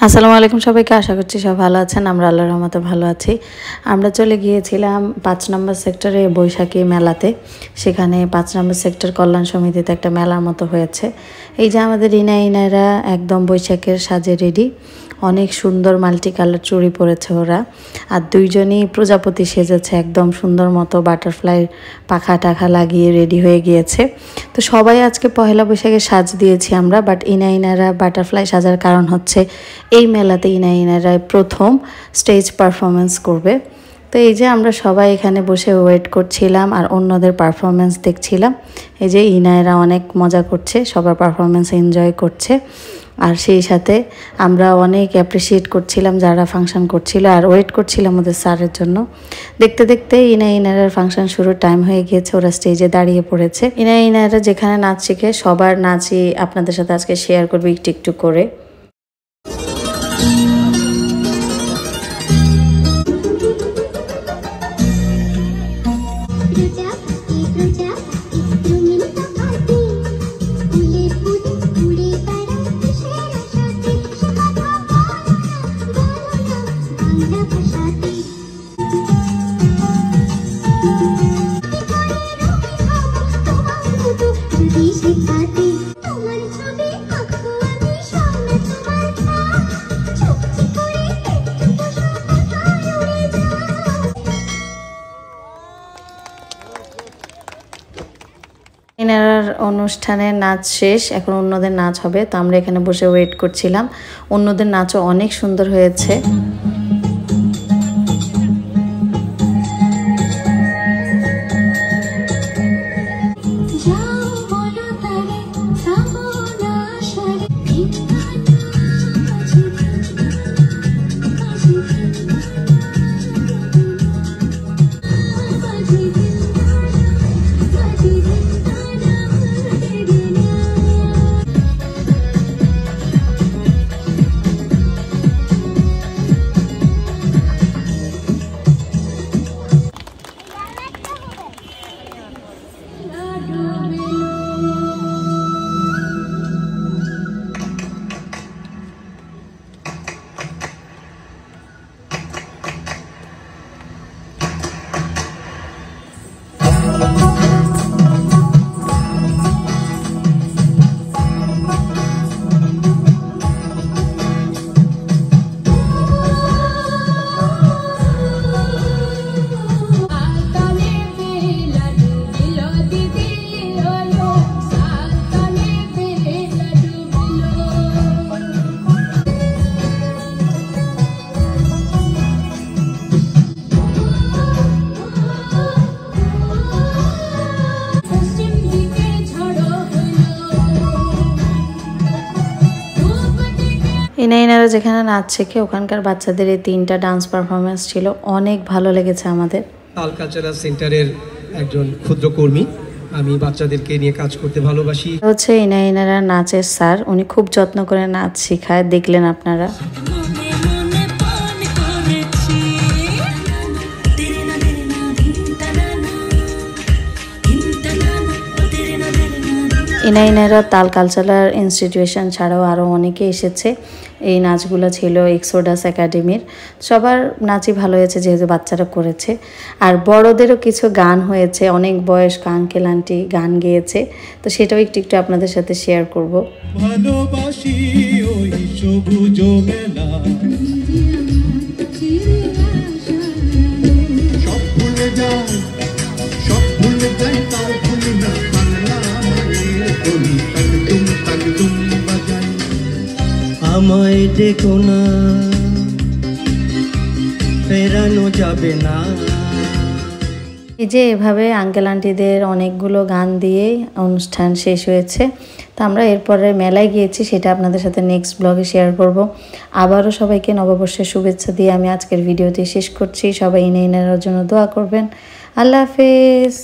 আসসালামু আলাইকুম সবাইকে, আশা করছি সব ভালো আছেন। আমরা আল্লাহর রহমতে ভালো আছি। আমরা চলে গিয়েছিলাম 5 নম্বর সেক্টরে বৈশাখী মেলাতে। সেখানে 5 নম্বর সেক্টর কল্যাণ সমিতিতে একটা মেলার মতো হয়েছে। এই যে আমাদের ইনাইনারা একদম বৈশাখের সাজে রেডি, অনেক সুন্দর মাল্টি কালার চুড়ি পরেছে ওরা, আর দুইজনই প্রজাপতি সেজেছে একদম সুন্দর মতো, বাটারফ্লাই পাখা টাখা লাগিয়ে রেডি হয়ে গিয়েছে। তো সবাই আজকে পহেলা বৈশাখে সাজ দিয়েছি আমরা, বাট ইনাইনারা বাটারফ্লাই সাজার কারণ হচ্ছে এই মেলাতে ইনাইনারা প্রথম স্টেজ পারফরমেন্স করবে। তো এই যে আমরা সবাই এখানে বসে ওয়েট করছিলাম আর অন্যদের পারফরমেন্স দেখছিলাম। এই যে ইনাইরা অনেক মজা করছে, সবার পারফরমেন্স এনজয় করছে, আর সেই সাথে আমরা অনেক অ্যাপ্রিসিয়েট করছিলাম যারা ফাংশন করছিল, আর ওয়েট করছিলাম ওদের স্যারের জন্য। দেখতে দেখতে ইনাইনার ফাংশন শুরুর টাইম হয়ে গিয়েছে, ওরা স্টেজে দাঁড়িয়ে পড়েছে। ইনাইনারা যেখানে নাচ শিখে সবার নাচই আপনাদের সাথে আজকে শেয়ার করবে একটু একটু করে। ইনার অনুষ্ঠানের নাচ শেষ, এখন অন্যদের নাচ হবে। তো আমরা এখানে বসে ওয়েট করছিলাম। অন্যদের নাচও অনেক সুন্দর হয়েছে। ইনাইনারা যেখানে নাচ শেখে ওখানকার বাচ্চাদের এই 3টা ডান্স পারফরমেন্স ছিল, অনেক ভালো লেগেছে আমাদের। তাল কালচারাল সেন্টারের একজন ক্ষুদ্র কর্মী, আমি বাচ্চাদেরকে নিয়ে কাজ করতে ভালোবাসি। হচ্ছে ইনাইনারা নাচের স্যার, উনি খুব যত্ন করে নাচ শেখায়, দেখলেন আপনারা। ইনাইনারা তাল কালচারাল ইনস্টিটিউশন ছাড়াও আরও অনেকে এসেছে। এই নাচগুলো ছিল এক্সোডাস একাডেমির। সবার নাচই ভালো হয়েছে যেহেতু বাচ্চারা করেছে, আর বড়দেরও কিছু গান হয়েছে, অনেক বয়স্ক আঙ্কেল আন্টি গান গেয়েছে। তো সেটাও একটু একটু আপনাদের সাথে শেয়ার করব। ভালোবাসি ওই সবুজ মেলা, সব ভুলে যায়, সব ভুলে যায়, তার ভুলি না আমায় দেখো না, ফেরানো যাবে না। এই যে এভাবে আঙ্কেল আন্টিদের অনেকগুলো গান দিয়ে অনুষ্ঠান শেষ হয়েছে। তো আমরা এরপরে মেলায় গিয়েছি, সেটা আপনাদের সাথে নেক্সট ব্লগে শেয়ার করব। আবারও সবাইকে নববর্ষের শুভেচ্ছা দিয়ে আমি আজকের ভিডিওটি শেষ করছি। সবাই ইনাইনার জন্য দোয়া করবেন। আল্লাহ হাফেজ।